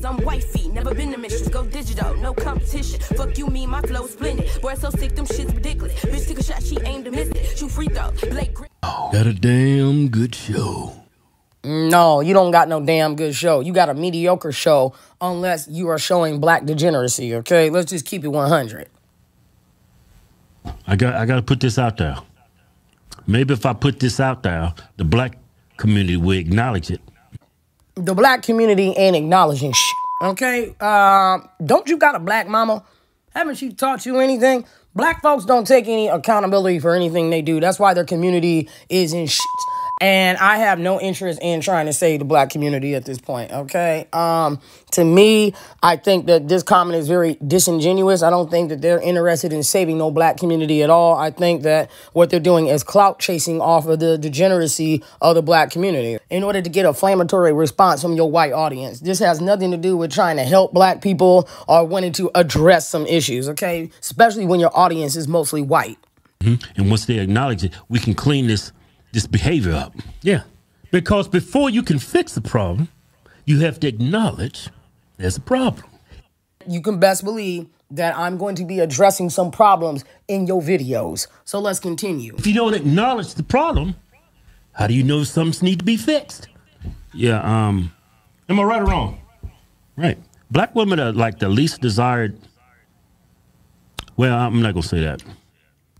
I'm wifey, never been a mistress, go digital, no competition. Fuck you, me, my flow splendid. Boy, so sick, them shit's ridiculous. Bitch took a shot, she aimed to miss it. Shoot free throw, Blake Green. Got a damn good show. No, you don't got no damn good show. You got a mediocre show unless you are showing black degeneracy, okay? Let's just keep it 100. I got to put this out there. Maybe if I put this out there, the black community will acknowledge it. The black community ain't acknowledging shit, okay? Don't you got a black mama? Haven't she taught you anything? Black folks don't take any accountability for anything they do. That's why their community is in shit. And I have no interest in trying to save the black community at this point, okay? To me, I think that this comment is very disingenuous. I don't think that they're interested in saving no black community at all. I think that what they're doing is clout chasing off of the degeneracy of the black community in order to get a inflammatory response from your white audience. This has nothing to do with trying to help black people or wanting to address some issues, okay? Especially when your audience is mostly white. Mm-hmm. And once they acknowledge it, we can clean this behavior up. Yeah. Because before you can fix the problem, you have to acknowledge there's a problem. You can best believe that I'm going to be addressing some problems in your videos. So let's continue. If you don't acknowledge the problem, how do you know something needs to be fixed? Yeah, am I right or wrong? Right. Black women are like the least desired. Well, I'm not going to say that.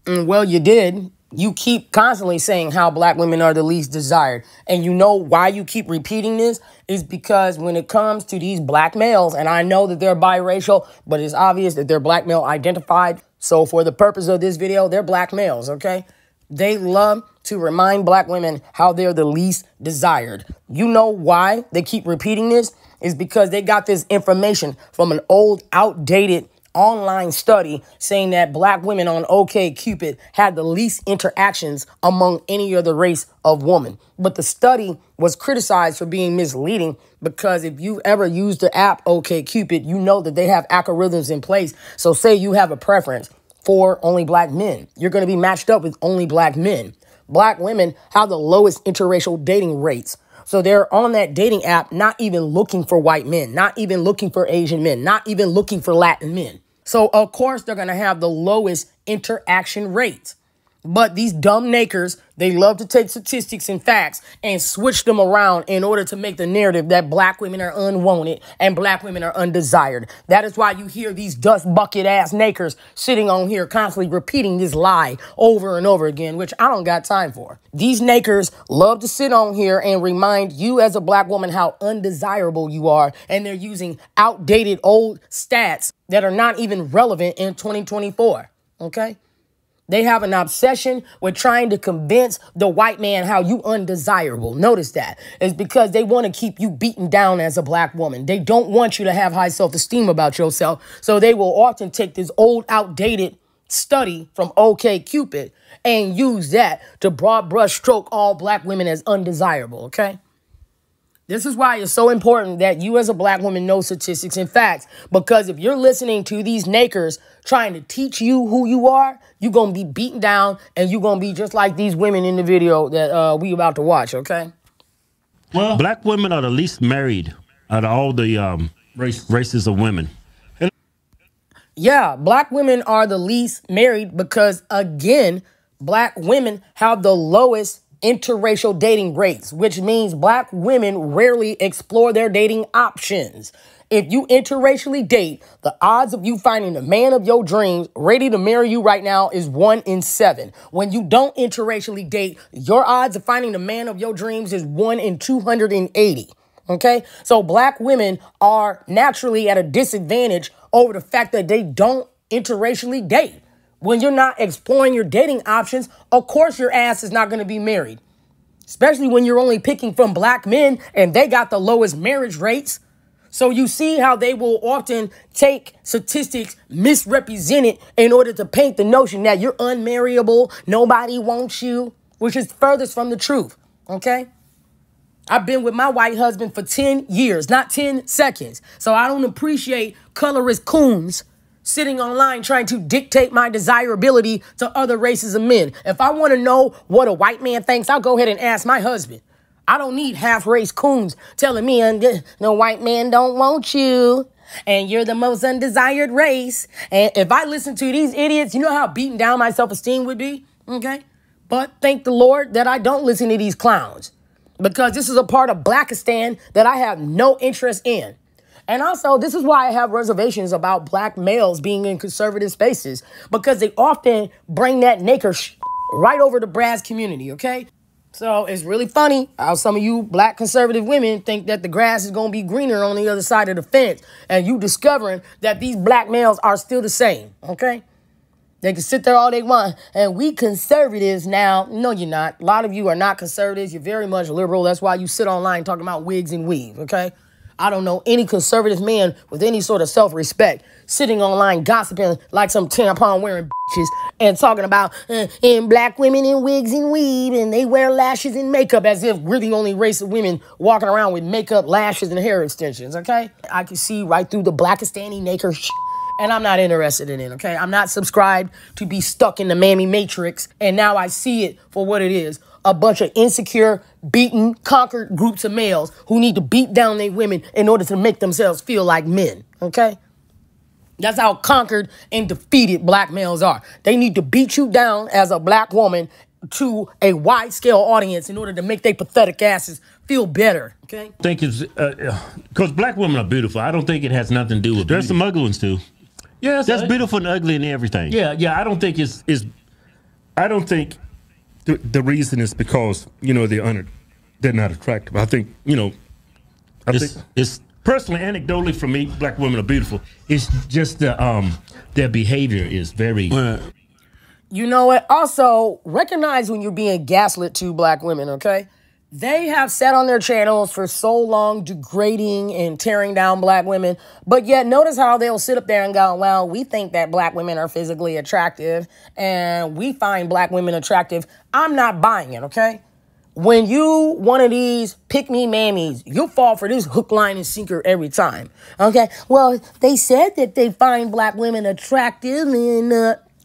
Well, you did. You keep constantly saying how black women are the least desired. And you know why you keep repeating this is because when it comes to these black males, and I know that they're biracial, but it's obvious that they're black male identified. So for the purpose of this video, they're black males, okay? They love to remind black women how they're the least desired. You know why they keep repeating this? Is because they got this information from an old, outdated online study saying that black women on OkCupid had the least interactions among any other race of woman. But the study was criticized for being misleading because if you've ever used the app OkCupid, you know that they have algorithms in place. So say you have a preference for only black men. You're going to be matched up with only black men. Black women have the lowest interracial dating rates. So they're on that dating app, not even looking for white men, not even looking for Asian men, not even looking for Latin men. So, of course, they're going to have the lowest interaction rates. But these dumb nakers, they love to take statistics and facts and switch them around in order to make the narrative that black women are unwanted and black women are undesired. That is why you hear these dust bucket ass nakers sitting on here constantly repeating this lie over and over again, which I don't got time for. These nakers love to sit on here and remind you as a black woman how undesirable you are. And they're using outdated old stats that are not even relevant in 2024. Okay? They have an obsession with trying to convince the white man how you undesirable. Notice that. It's because they want to keep you beaten down as a black woman. They don't want you to have high self-esteem about yourself. So they will often take this old, outdated study from OkCupid and use that to broad brush stroke all black women as undesirable, okay? This is why it's so important that you as a black woman know statistics and facts, because if you're listening to these nakers trying to teach you who you are, you're going to be beaten down and you're going to be just like these women in the video that we about to watch, okay? Well, black women are the least married out of all the races of women. Yeah, black women are the least married because, again, black women have the lowest interracial dating rates, which means black women rarely explore their dating options. If you interracially date, the odds of you finding the man of your dreams ready to marry you right now is 1 in 7. When you don't interracially date, your odds of finding the man of your dreams is 1 in 280. Okay? So black women are naturally at a disadvantage over the fact that they don't interracially date. When you're not exploring your dating options, of course your ass is not going to be married. Especially when you're only picking from black men and they got the lowest marriage rates. So you see how they will often take statistics misrepresented in order to paint the notion that you're unmarriable, nobody wants you, which is furthest from the truth, okay? I've been with my white husband for 10 years, not 10 seconds. So I don't appreciate colorist coons sitting online trying to dictate my desirability to other races of men. If I want to know what a white man thinks, I'll go ahead and ask my husband. I don't need half-race coons telling me no white man don't want you and you're the most undesired race. And if I listen to these idiots, you know how beaten down my self-esteem would be? Okay? But thank the Lord that I don't listen to these clowns, because this is a part of Blackistan that I have no interest in. And also, this is why I have reservations about black males being in conservative spaces, because they often bring that naked right over the Braz community, okay? So it's really funny how some of you black conservative women think that the grass is going to be greener on the other side of the fence, and you discovering that these black males are still the same, okay? They can sit there all they want, and we conservatives now. No, you're not. A lot of you are not conservatives. You're very much liberal. That's why you sit online talking about wigs and weave, okay? I don't know any conservative man with any sort of self-respect sitting online gossiping like some tampon-wearing bitches and talking about and black women in wigs and weave and they wear lashes and makeup as if we're the only race of women walking around with makeup, lashes, and hair extensions, okay? I can see right through the Blackistani naked and I'm not interested in it, okay? I'm not subscribed to be stuck in the mammy matrix, and now I see it for what it is. A bunch of insecure, beaten, conquered groups of males who need to beat down their women in order to make themselves feel like men, okay? That's how conquered and defeated black males are. They need to beat you down as a black woman to a wide-scale audience in order to make their pathetic asses feel better, okay? I think it's, because black women are beautiful. I don't think it has nothing to do with There's some ugly ones, too. Yeah, that's beautiful and ugly and everything. Yeah, I don't think I don't think the reason is because, they're not attractive. I think, I think it's personally, anecdotally for me, black women are beautiful. It's just their behavior is very... You know what? Also, recognize when you're being gaslit to black women, okay? They have sat on their channels for so long degrading and tearing down black women, but yet notice how they'll sit up there and go, well, we think that black women are physically attractive and we find black women attractive. I'm not buying it, okay? When you one of these pick-me mammies, you'll fall for this hook, line, and sinker every time, okay? Well, they said that they find black women attractive and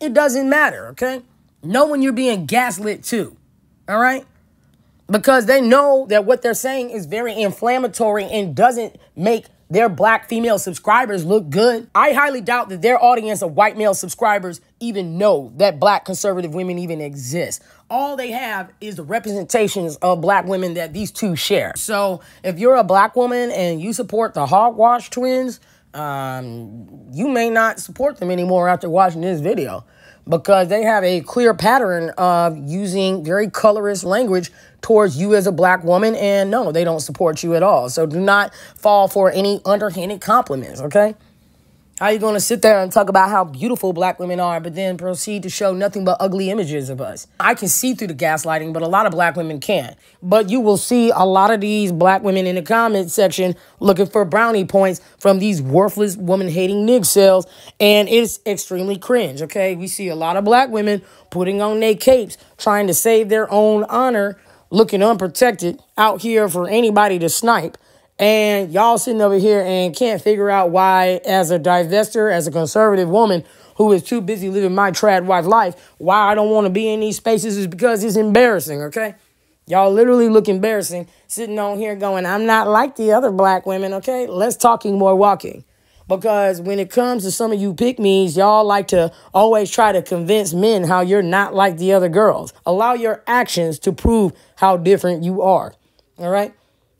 it doesn't matter, okay? Know when you're being gaslit too, all right? Because they know that what they're saying is very inflammatory and doesn't make their black female subscribers look good. I highly doubt that their audience of white male subscribers even know that black conservative women even exist. All they have is the representations of black women that these two share. So if you're a black woman and you support the Hog Twins, you may not support them anymore after watching this video, because they have a clear pattern of using very colorist language towards you as a black woman, and no, they don't support you at all. So do not fall for any underhanded compliments, okay? How you going to sit there and talk about how beautiful black women are, but then proceed to show nothing but ugly images of us? I can see through the gaslighting, but a lot of black women can't. But you will see a lot of these black women in the comment section looking for brownie points from these worthless woman-hating nig cells, and it's extremely cringe, okay? We see a lot of black women putting on their capes, trying to save their own honor, looking unprotected out here for anybody to snipe. And y'all sitting over here and can't figure out why, as a divester, as a conservative woman who is too busy living my trad wife life, why I don't want to be in these spaces is because it's embarrassing, okay? Y'all literally look embarrassing sitting on here going, I'm not like the other black women, okay? Less talking, more walking. Because when it comes to some of you pick-me's, y'all like to always try to convince men how you're not like the other girls. Allow your actions to prove how different you are, all right?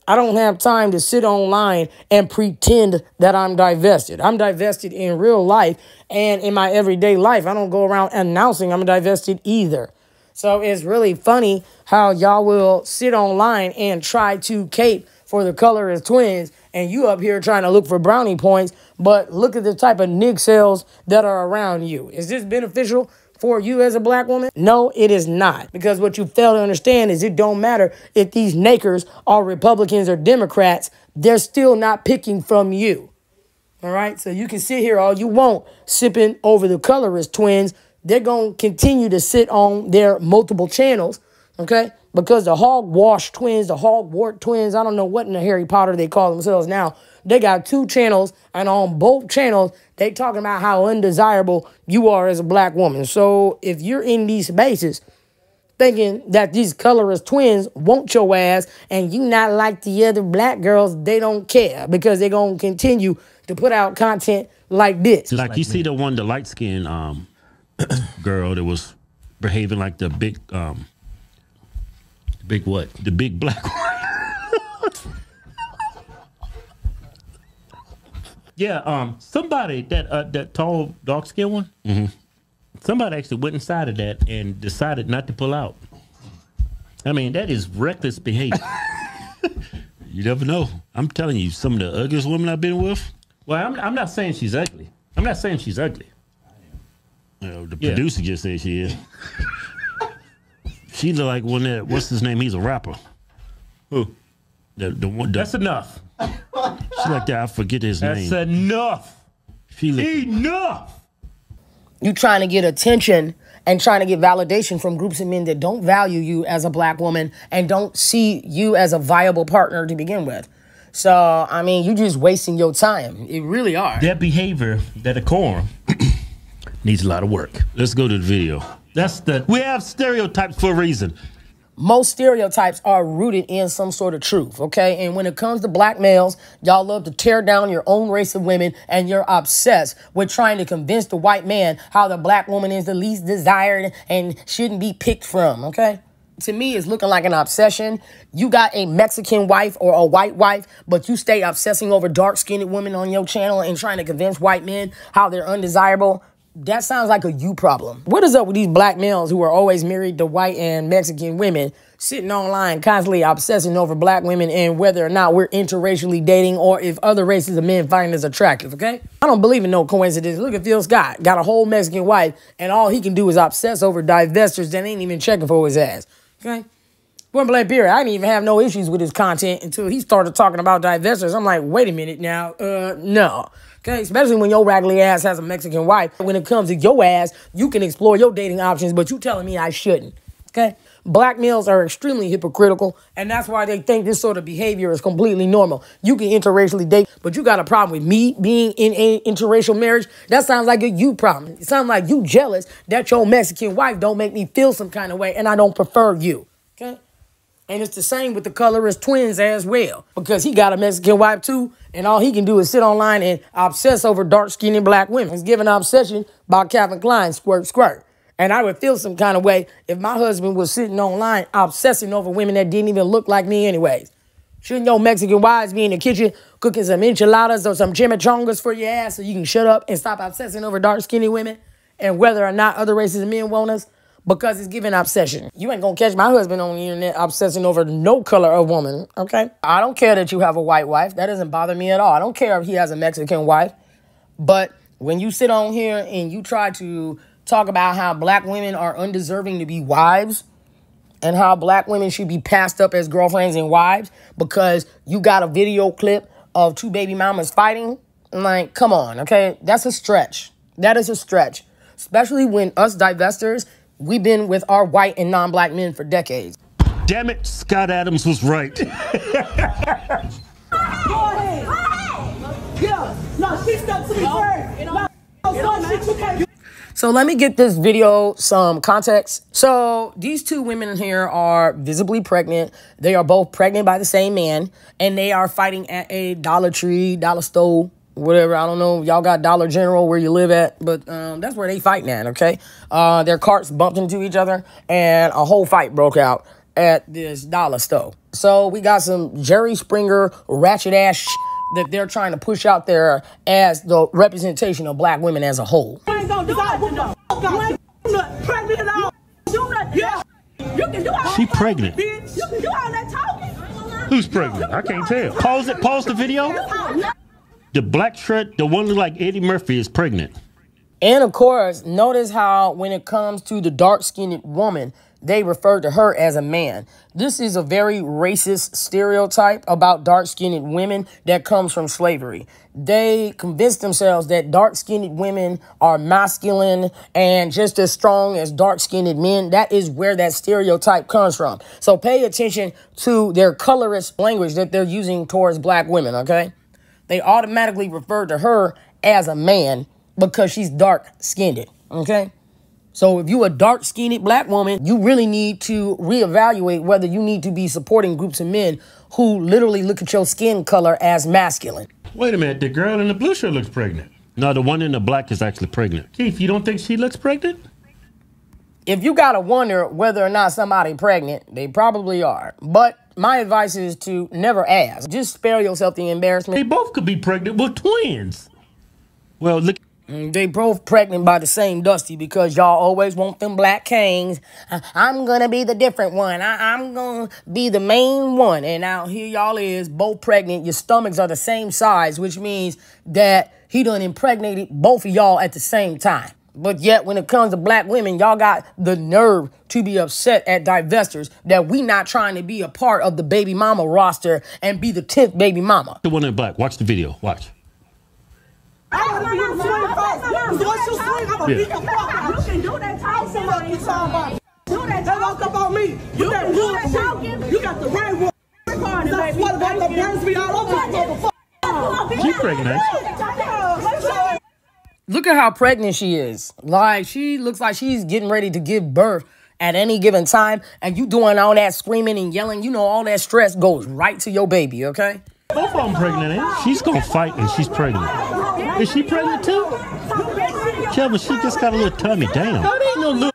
I don't have time to sit online and pretend that I'm divested. I'm divested in real life and in my everyday life. I don't go around announcing I'm divested either. So it's really funny how y'all will sit online and try to cape for the colorist twins, and you up here trying to look for brownie points, but look at the type of nig cells that are around you. Is this beneficial for you as a black woman? No, it is not. Because what you fail to understand is it don't matter if these nakers are Republicans or Democrats, they're still not picking from you. All right? So you can sit here all you want sipping over the colorist twins. They're going to continue to sit on their multiple channels, okay? Because the hogwash twins, the hogwart twins, I don't know what in the Harry Potter they call themselves now. They got 2 channels, and on both channels, they talking about how undesirable you are as a black woman. So if you're in these spaces thinking that these colorist twins want your ass and you not like the other black girls, they don't care because they're going to continue to put out content like this. Like you see the one, the light-skinned girl that was behaving like the big what? The big black one. Yeah, somebody that tall, dark-skinned one, somebody actually went inside of that and decided not to pull out. I mean, that is reckless behavior. You never know. I'm telling you, some of the ugliest women I've been with. Well, I'm not saying she's ugly. I'm not saying she's ugly. The producer just said she is. She look like one that, what's his name? He's a rapper. Who? The one. That's enough. She like that. I forget his name. That's enough. Enough. You trying to get attention and trying to get validation from groups of men that don't value you as a black woman and don't see you as a viable partner to begin with. So, I mean, you just wasting your time. It really are. That behavior, that decorum, needs a lot of work. Let's go to the video. We have stereotypes for a reason. Most stereotypes are rooted in some sort of truth, okay? And when it comes to black males, y'all love to tear down your own race of women, and you're obsessed with trying to convince the white man how the black woman is the least desired and shouldn't be picked from, okay? To me, it's looking like an obsession. You got a Mexican wife or a white wife, but you stay obsessing over dark-skinned women on your channel and trying to convince white men how they're undesirable. That sounds like a you problem. What is up with these black males who are always married to white and Mexican women, sitting online constantly obsessing over black women and whether or not we're interracially dating or if other races of men find us attractive, okay? I don't believe in no coincidence. Look at Phil Scott. Got a whole Mexican wife, and all he can do is obsess over divestors that ain't even checking for his ass, okay? Point blank period. I didn't even have no issues with his content until he started talking about divestors. I'm like, wait a minute now. No. Okay, especially when your raggedy ass has a Mexican wife. When it comes to your ass, you can explore your dating options, but you telling me I shouldn't. Okay? Black males are extremely hypocritical, and that's why they think this sort of behavior is completely normal. You can interracially date, but you got a problem with me being in an interracial marriage? That sounds like a you problem. It sounds like you jealous that your Mexican wife don't make me feel some kind of way, and I don't prefer you. Okay? And it's the same with the colorist twins as well, because he got a Mexican wife too, and all he can do is sit online and obsess over dark-skinned black women. He's given an obsession about Calvin Klein, squirt, squirt. And I would feel some kind of way if my husband was sitting online obsessing over women that didn't even look like me anyways. Shouldn't your Mexican wives be in the kitchen cooking some enchiladas or some chimichangas for your ass so you can shut up and stop obsessing over dark-skinned women and whether or not other races of men want us? Because it's giving obsession. You ain't gonna catch my husband on the internet obsessing over no color of woman, okay? I don't care that you have a white wife. That doesn't bother me at all. I don't care if he has a Mexican wife. But when you sit on here and you try to talk about how black women are undeserving to be wives and how black women should be passed up as girlfriends and wives because you got a video clip of two baby mamas fighting, like, come on, okay? That's a stretch. That is a stretch. Especially when us divestors, we've been with our white and non-black men for decades. Damn it, Scott Adams was right. Go ahead. Yeah. No, she stuck to me first. So let me get this video some context. So these two women here are visibly pregnant. They are both pregnant by the same man, and they are fighting at a Dollar Tree, Dollar Store, whatever. I don't know. Y'all got Dollar General where you live at, but that's where they fighting at, okay? Their carts bumped into each other, and a whole fight broke out at this Dollar Store. So we got some Jerry Springer ratchet-ass that they're trying to push out there as the representation of black women as a whole. You ain't gonna decide what the pregnant at all. Yeah. You can do all She pregnant. bitch. You can do all that talking. Who's pregnant? I can't tell. Pause the video. The black shirt, the one look like Eddie Murphy, is pregnant. And of course, notice how when it comes to the dark-skinned woman, they refer to her as a man. This is a very racist stereotype about dark-skinned women that comes from slavery. They convince themselves that dark-skinned women are masculine and just as strong as dark-skinned men. That is where that stereotype comes from. So pay attention to their colorist language that they're using towards black women, okay? They automatically refer to her as a man because she's dark-skinned, okay? So if you a dark-skinned black woman, you really need to reevaluate whether you need to be supporting groups of men who literally look at your skin color as masculine. Wait a minute, the girl in the blue shirt looks pregnant. No, the one in the black is actually pregnant. Keith, you don't think she looks pregnant? If you gotta wonder whether or not somebody pregnant, they probably are. But my advice is to never ask. Just spare yourself the embarrassment. They both could be pregnant with twins. Well, look. They both pregnant by the same Dusty because y'all always want them black kings. I'm gonna be the different one. I'm gonna be the main one. And now here y'all is, both pregnant. Your stomachs are the same size, which means that he done impregnated both of y'all at the same time. But yet, when it comes to black women, y'all got the nerve to be upset at divestors that we not trying to be a part of the baby mama roster and be the 10th baby mama. The one in black. Watch the video. Watch. She's pregnant. Look at how pregnant she is. Like, she looks like she's getting ready to give birth at any given time. And you doing all that screaming and yelling. You know, all that stress goes right to your baby, okay? Both of them pregnant, ain't she? She's going to fight and she's pregnant. Is she pregnant too? Kelvin, she just got a little tummy. Damn. That ain't no little.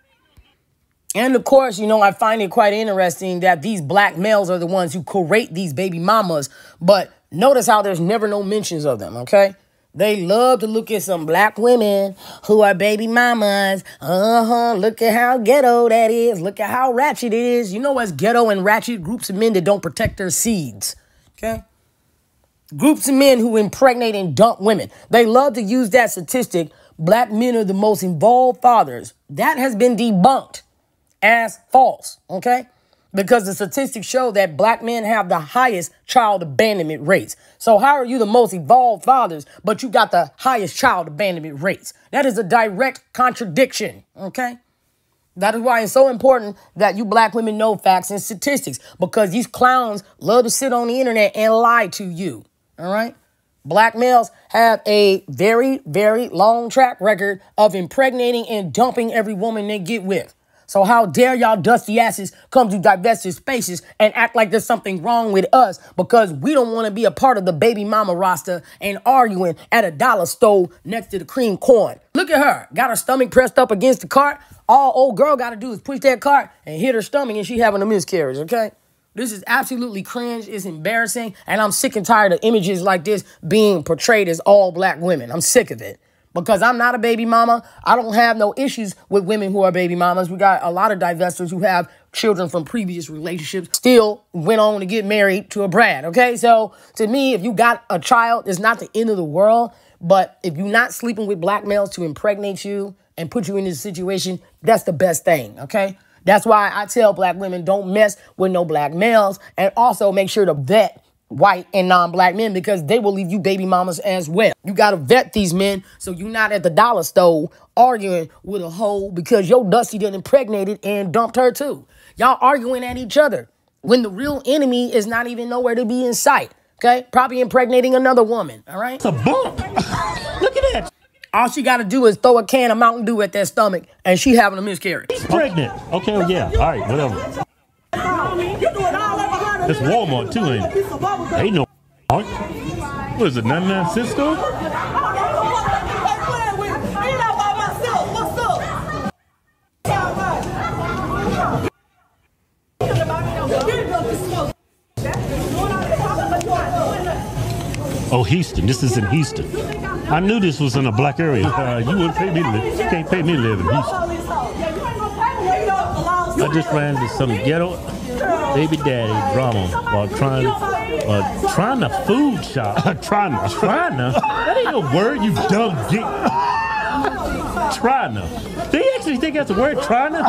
And of course, you know, I find it quite interesting that these black males are the ones who create these baby mamas. But notice how there's never no mentions of them, okay? They love to look at some black women who are baby mamas. Look at how ghetto that is. Look at how ratchet it is. You know what's ghetto and ratchet? Groups of men that don't protect their seeds, okay? Groups of men who impregnate and dump women. They love to use that statistic. Black men are the most involved fathers. That has been debunked as false, okay? Because the statistics show that black men have the highest child abandonment rates. So how are you the most evolved fathers, but you got the highest child abandonment rates? That is a direct contradiction, okay? That is why it's so important that you black women know facts and statistics, because these clowns love to sit on the internet and lie to you, all right? Black males have a very, very long track record of impregnating and dumping every woman they get with. So how dare y'all dusty asses come to divested spaces and act like there's something wrong with us because we don't want to be a part of the baby mama roster and arguing at a dollar store next to the cream corn. Look at her. Got her stomach pressed up against the cart. All old girl got to do is push that cart and hit her stomach and she having a miscarriage, okay? This is absolutely cringe. It's embarrassing. And I'm sick and tired of images like this being portrayed as all black women. I'm sick of it. Because I'm not a baby mama. I don't have no issues with women who are baby mamas. We got a lot of divestors who have children from previous relationships, still went on to get married to a Brad, okay? So to me, if you got a child, it's not the end of the world. But if you're not sleeping with black males to impregnate you and put you in this situation, that's the best thing, okay? That's why I tell black women don't mess with no black males, and also make sure to vet white and non-black men because they will leave you baby mamas as well. You got to vet these men so you're not at the dollar store arguing with a hoe because your Dusty done impregnated and dumped her too. Y'all arguing at each other when the real enemy is not even nowhere to be in sight, okay? Probably impregnating another woman, all right? It's a bump. Look at that. All she got to do is throw a can of Mountain Dew at that stomach and she having a miscarriage. She's pregnant. Okay, well, yeah. All right, whatever. It's Walmart too, ain't it? Ain't no what is it, 99 cent store? Oh, Houston. This is in Houston. I knew this was in a black area. You wouldn't pay me to live. You can't pay me to live in Houston. I just ran into some ghetto baby daddy drama while trying to food shop. trying to? That ain't no word, you dumb dick. Trying to. They actually think that's a word, trying to?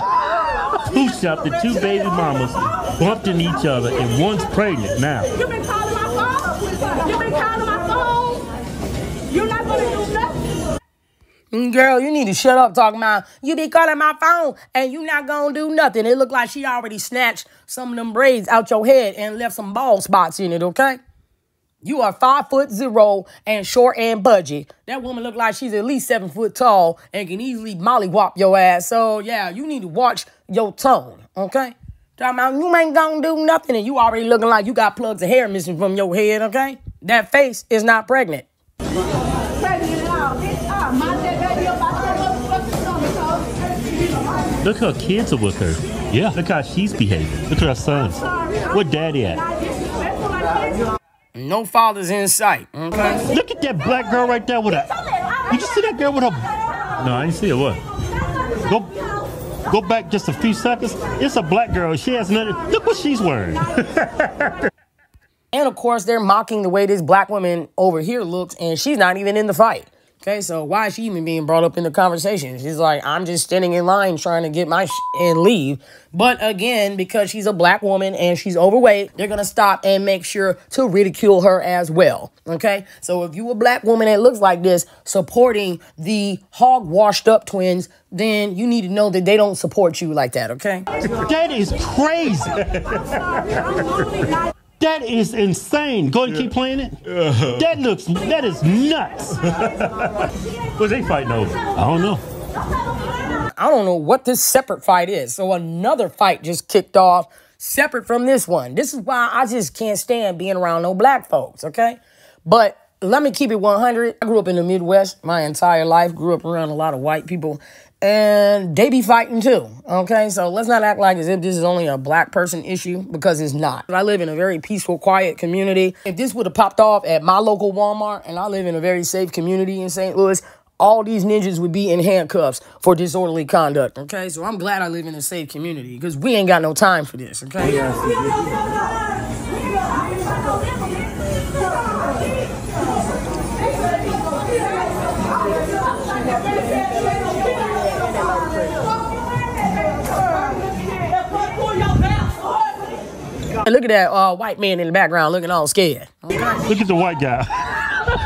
Food shop, the two baby mamas bumped in each other and one's pregnant now. You been calling my phone? You been calling my phone? You're not gonna do nothing. Girl, you need to shut up talking about you be calling my phone and you not gonna do nothing. It looked like she already snatched some of them braids out your head and left some bald spots in it, okay? You are 5'0" and short and budgy. That woman look like she's at least 7 foot tall and can easily mollywop your ass. So yeah, you need to watch your tone, okay? Talking about you ain't gonna do nothing and you already looking like you got plugs of hair missing from your head, okay? That face is not pregnant. Look, her kids are with her. Yeah. Look how she's behaving. Look at her sons. Where daddy at? No fathers in sight, okay? Look at that black girl right there with her. Did you see that girl with her? No, I didn't see her. What? Go back just a few seconds. It's a black girl. She has nothing. Look what she's wearing. And of course, they're mocking the way this black woman over here looks, and she's not even in the fight. Okay, so why is she even being brought up in the conversation? She's like, I'm just standing in line trying to get my and leave. But again, because she's a black woman and she's overweight, they're going to stop and make sure to ridicule her as well. Okay, so if you a black woman that looks like this supporting the hog washed up twins, then you need to know that they don't support you like that, okay? That is crazy. That is insane. Go and keep playing it. That is nuts. What's they fighting over? I don't know. I don't know what this separate fight is. So another fight just kicked off separate from this one. This is why I just can't stand being around no black folks, okay? But let me keep it 100. I grew up in the Midwest my entire life. Grew up around a lot of white people. And they be fighting too, okay? So let's not act like as if this is only a black person issue, because it's not. I live in a very peaceful, quiet community. If this would have popped off at my local Walmart, and I live in a very safe community in St. Louis, all these ninjas would be in handcuffs for disorderly conduct, okay? So I'm glad I live in a safe community, because we ain't got no time for this, okay? Look at that white man in the background looking all scared. Okay. Look at the white guy.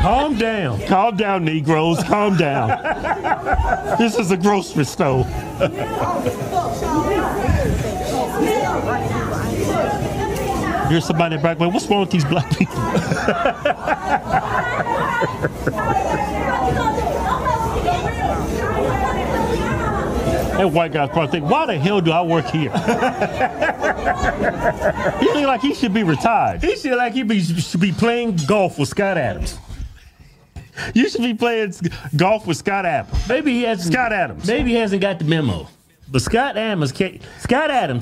Calm down. Calm down, Negroes. Calm down. This is a grocery store. Here's somebody in the background. What's wrong with these black people? That white guy's probably thinking, why the hell do I work here? He look like he should be retired. He should like should be playing golf with Scott Adams. You should be playing golf with Scott Adams. Maybe he hasn't. Scott Adams. Maybe he hasn't got the memo. But Scott Adams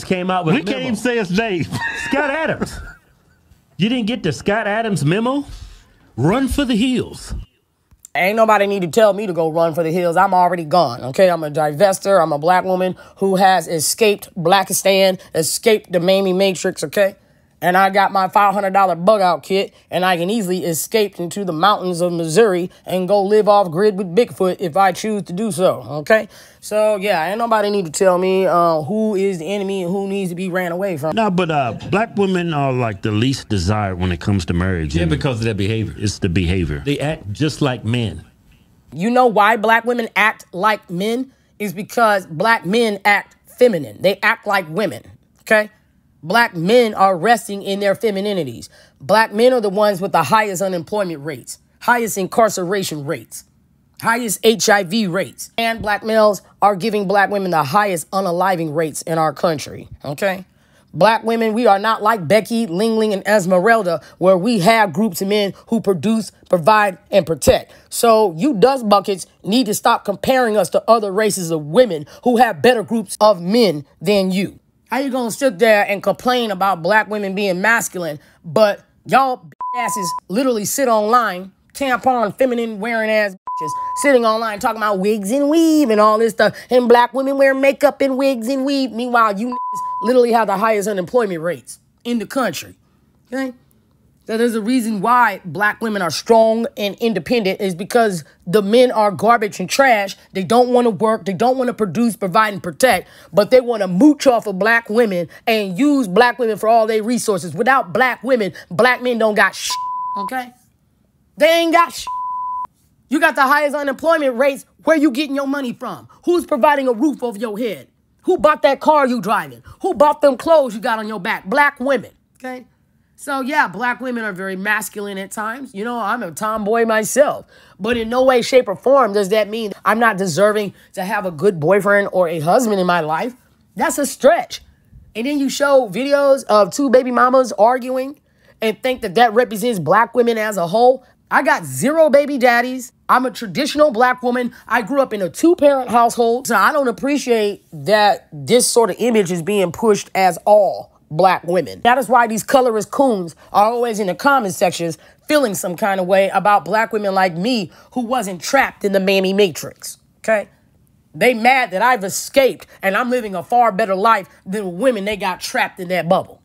came out with. We can't even say his name. Scott Adams. You didn't get the Scott Adams memo? Run for the hills. Ain't nobody need to tell me to go run for the hills. I'm already gone, okay? I'm a divester. I'm a black woman who has escaped Blackistan, escaped the Mamie Matrix, okay? And I got my $500 bug out kit, and I can easily escape into the mountains of Missouri and go live off grid with Bigfoot if I choose to do so, okay? So, yeah, ain't nobody need to tell me who is the enemy and who needs to be ran away from. No, but black women are like the least desired when it comes to marriage. Yeah, because of their behavior. It's the behavior. They act just like men. You know why black women act like men? Is because black men act feminine. They act like women, okay? Black men are resting in their femininities. Black men are the ones with the highest unemployment rates, highest incarceration rates, highest HIV rates. And black males are giving black women the highest unaliving rates in our country, okay? Black women, we are not like Becky, Ling Ling, and Esmeralda, where we have groups of men who produce, provide, and protect. So you dust buckets need to stop comparing us to other races of women who have better groups of men than you. How you gonna sit there and complain about black women being masculine, but y'all asses literally sit online, tampon, feminine wearing ass bitches, sitting online talking about wigs and weave and all this stuff, and black women wear makeup and wigs and weave. Meanwhile, you literally have the highest unemployment rates in the country, okay? So there's a reason why black women are strong and independent is because the men are garbage and trash. They don't want to work. They don't want to produce, provide, and protect, but they want to mooch off of black women and use black women for all their resources. Without black women, black men don't got shit, okay? They ain't got shit. You got the highest unemployment rates. Where you getting your money from? Who's providing a roof over your head? Who bought that car you driving? Who bought them clothes you got on your back? Black women, okay? So yeah, black women are very masculine at times. You know, I'm a tomboy myself. But in no way, shape, or form does that mean I'm not deserving to have a good boyfriend or a husband in my life. That's a stretch. And then you show videos of two baby mamas arguing and think that that represents black women as a whole. I got 0 baby daddies. I'm a traditional black woman. I grew up in a 2-parent household. So I don't appreciate that this sort of image is being pushed as all black women. That is why these colorist coons are always in the comment sections feeling some kind of way about black women like me who wasn't trapped in the mammy matrix, okay? They mad that I've escaped and I'm living a far better life than women they got trapped in that bubble.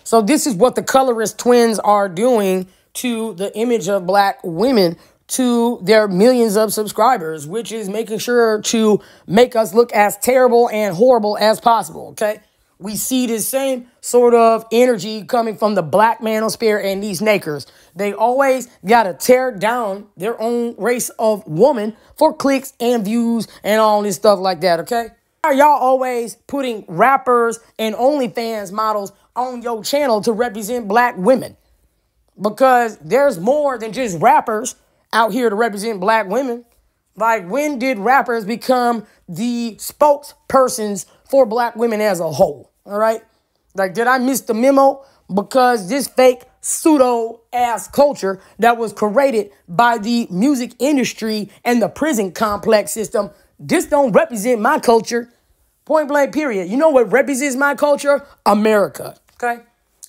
So this is what the colorist twins are doing to the image of black women, to their millions of subscribers, which is making sure to make us look as terrible and horrible as possible, okay? We see this same sort of energy coming from the black manosphere and these nakers. They always got to tear down their own race of woman for clicks and views and all this stuff like that, okay? Are y'all always putting rappers and OnlyFans models on your channel to represent black women? Because there's more than just rappers out here to represent black women. Like, when did rappers become the spokespersons for black women as a whole? All right? Like, did I miss the memo? Because this fake pseudo-ass culture that was created by the music industry and the prison complex system, this don't represent my culture. Point blank, period. You know what represents my culture? America, okay?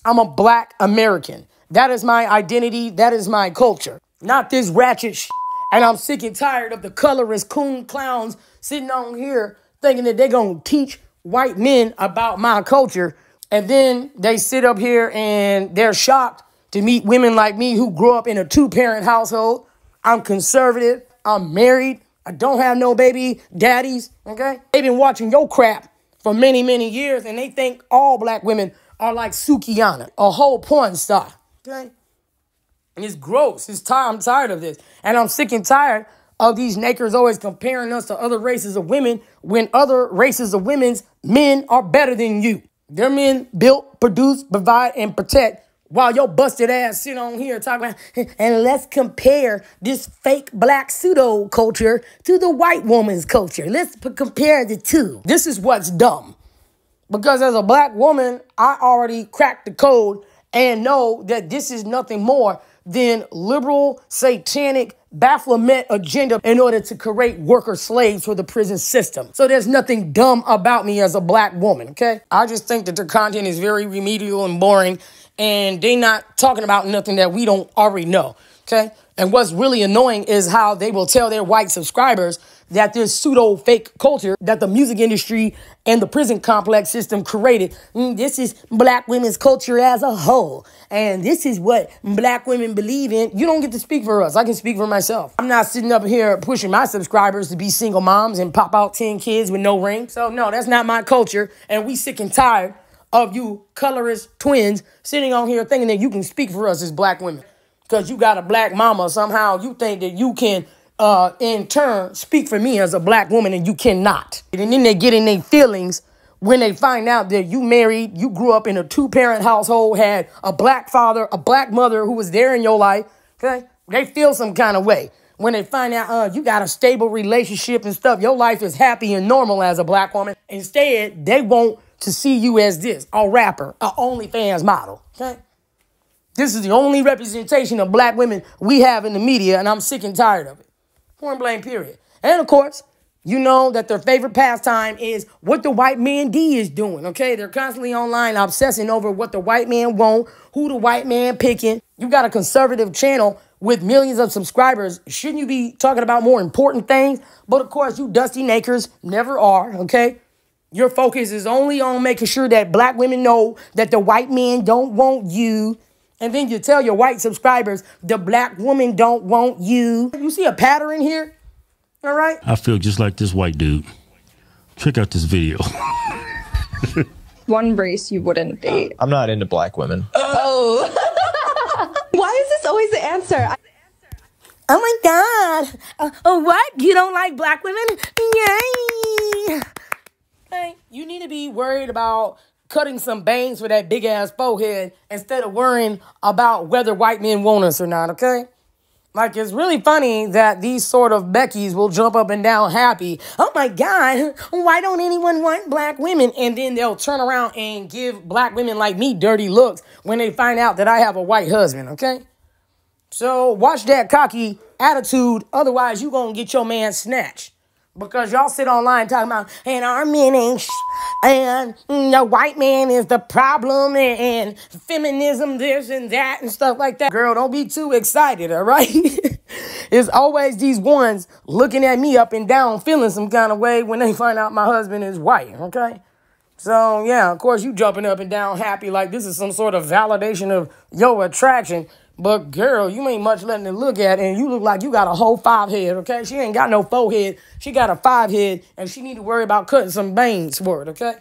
I'm a black American. That is my identity. That is my culture. Not this ratchet shit. And I'm sick and tired of the colorist coon clowns sitting on here thinking that they're going to teach white men about my culture. And then they sit up here and they're shocked to meet women like me who grew up in a 2-parent household. I'm conservative. I'm married. I don't have no baby daddies, okay? They've been watching your crap for many, many years, and they think all black women are like Sukiyana, a whole porn star, okay? And it's gross. I'm tired of this. And I'm sick and tired of these nakers always comparing us to other races of women when other races of women's men are better than you. Their men built, produce, provide, and protect, while your busted ass sit on here talking about, and let's compare this fake black pseudo culture to the white woman's culture. Let's compare the two. This is what's dumb. Because as a black woman, I already cracked the code and know that this is nothing more than liberal, satanic, Baphomet agenda in order to create worker slaves for the prison system. So there's nothing dumb about me as a black woman, okay? I just think that their content is very remedial and boring, and they not talking about nothing that we don't already know, okay? And what's really annoying is how they will tell their white subscribers that this pseudo fake culture that the music industry and the prison complex system created, this is black women's culture as a whole. And this is what black women believe in. You don't get to speak for us. I can speak for myself. I'm not sitting up here pushing my subscribers to be single moms and pop out 10 kids with no ring. So no, that's not my culture. And we sick and tired of you colorist twins sitting on here thinking that you can speak for us as black women. Because you got a black mama, somehow you think that you can, in turn, speak for me as a black woman, and you cannot. And then they get in their feelings when they find out that you married, you grew up in a 2-parent household, had a black father, a black mother who was there in your life, okay? They feel some kind of way. When they find out you got a stable relationship and stuff, your life is happy and normal as a black woman. Instead, they want to see you as this, a rapper, a OnlyFans model, okay? This is the only representation of black women we have in the media, and I'm sick and tired of it. Point blank, period. And, of course, you know that their favorite pastime is what the white man D is doing, okay? They're constantly online obsessing over what the white man want, who the white man picking. You got a conservative channel with millions of subscribers. Shouldn't you be talking about more important things? But, of course, you dusty nakers never are, okay? Your focus is only on making sure that black women know that the white man don't want you. And then you tell your white subscribers, the black woman don't want you. You see a pattern here? All right? I feel just like this white dude. Check out this video. One race you wouldn't date. I'm not into black women. Oh. Why is this always the answer? Oh my God. What? You don't like black women? Yay. Hey, you need to be worried about cutting some bangs for that big ass forehead instead of worrying about whether white men want us or not, okay? Like, it's really funny that these sort of Beckys will jump up and down happy. Oh my God, why don't anyone want black women? And then they'll turn around and give black women like me dirty looks when they find out that I have a white husband, okay? So watch that cocky attitude. Otherwise, you gonna get your man snatched. Because y'all sit online talking about, and our men ain't and the white man is the problem, and feminism this and that and stuff like that. Girl, don't be too excited, all right? It's always these ones looking at me up and down, feeling some kind of way when they find out my husband is white, okay? So, yeah, of course, you jumping up and down happy like this is some sort of validation of your attraction. But, girl, you ain't much letting it look at, and you look like you got a whole 5 head, okay? She ain't got no 4 head. She got a 5 head, and she need to worry about cutting some bangs for it, okay?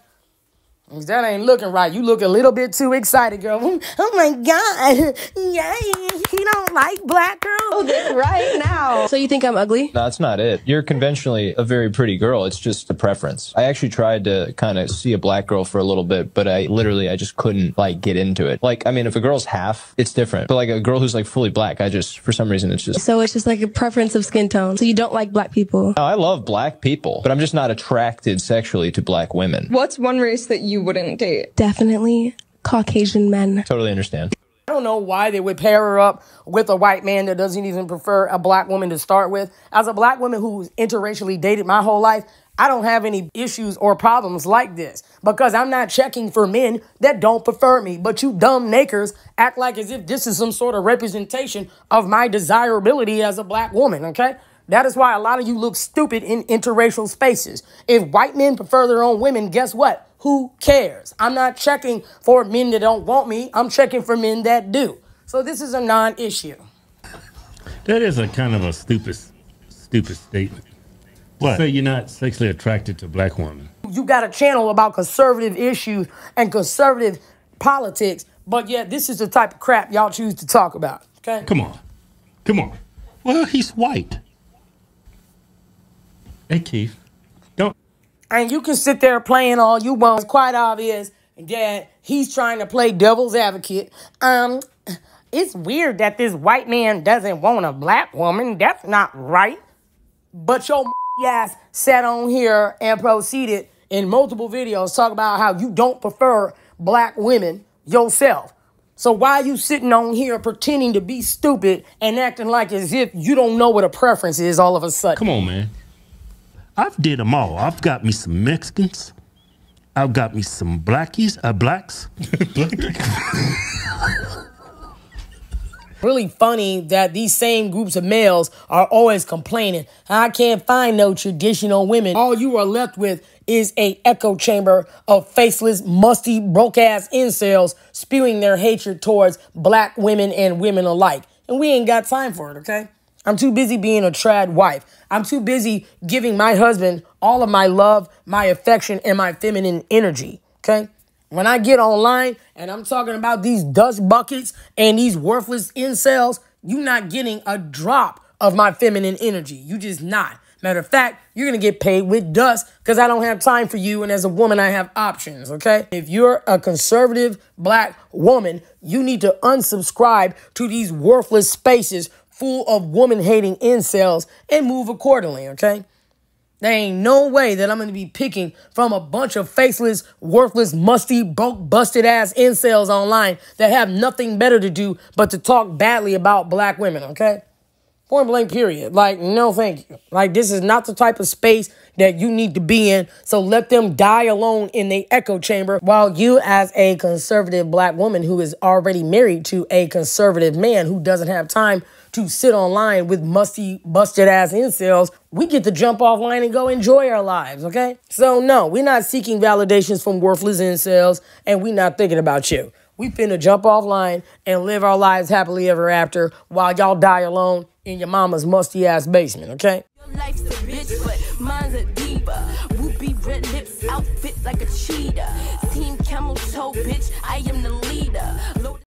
That ain't looking right. You look a little bit too excited, girl. Oh, my God. Yay. He don't like black girls. Oh, this right now. So you think I'm ugly? No, that's not it. You're conventionally a very pretty girl. It's just a preference. I actually tried to kind of see a black girl for a little bit, but I just couldn't, like, get into it. Like, I mean, if a girl's half, it's different. But, like, a girl who's, like, fully black, for some reason, it's just... So it's just, like, a preference of skin tone. So you don't like black people? No, I love black people, but I'm just not attracted sexually to black women. What's one race that you wouldn't date? Definitely Caucasian men. Totally understand. I don't know why they would pair her up with a white man that doesn't even prefer a black woman to start with. As a black woman who's interracially dated my whole life, I don't have any issues or problems like this because I'm not checking for men that don't prefer me. But you dumb nakers act like as if this is some sort of representation of my desirability as a black woman, okay? That is why a lot of you look stupid in interracial spaces. If white men prefer their own women, guess what? Who cares? I'm not checking for men that don't want me. I'm checking for men that do. So this is a non-issue. That is a kind of a stupid statement. What? Say you're not sexually attracted to black women. You got a channel about conservative issues and conservative politics, but yet this is the type of crap y'all choose to talk about, okay? Come on. Well, he's white. Hey, Keith. Don't. And you can sit there playing all you want. It's quite obvious that he's trying to play devil's advocate. It's weird that this white man doesn't want a black woman. That's not right. But your ass sat on here and proceeded in multiple videos talk about how you don't prefer black women yourself. So why are you sitting on here pretending to be stupid and acting like as if you don't know what a preference is all of a sudden? Come on, man. I've did them all. I've got me some Mexicans. I've got me some blacks. Really funny that these same groups of males are always complaining, I can't find no traditional women. All you are left with is a echo chamber of faceless, musty, broke-ass incels spewing their hatred towards black women and women alike. And we ain't got time for it, okay? I'm too busy being a trad wife. I'm too busy giving my husband all of my love, my affection, and my feminine energy, okay? When I get online and I'm talking about these dust buckets and these worthless incels, you're not getting a drop of my feminine energy. You just not. Matter of fact, you're going to get paid with dust because I don't have time for you. And as a woman, I have options, okay? If you're a conservative black woman, you need to unsubscribe to these worthless spaces full of woman-hating incels and move accordingly, okay? There ain't no way that I'm going to be picking from a bunch of faceless, worthless, musty, broke, busted-ass incels online that have nothing better to do but to talk badly about black women, okay? Point blank, period. Like, no thank you. Like, this is not the type of space that you need to be in, so let them die alone in the echo chamber while you, as a conservative black woman who is already married to a conservative man who doesn't have time to sit online with musty, busted-ass incels, we get to jump offline and go enjoy our lives, okay? So, no, we're not seeking validations from worthless incels, and we're not thinking about you. We finna jump offline and live our lives happily ever after while y'all die alone in your mama's musty-ass basement, okay? Your life's a bitch, but mine's a diva. Whoopie red lips, outfit like a cheetah. Team camel toe, bitch, I am the leader.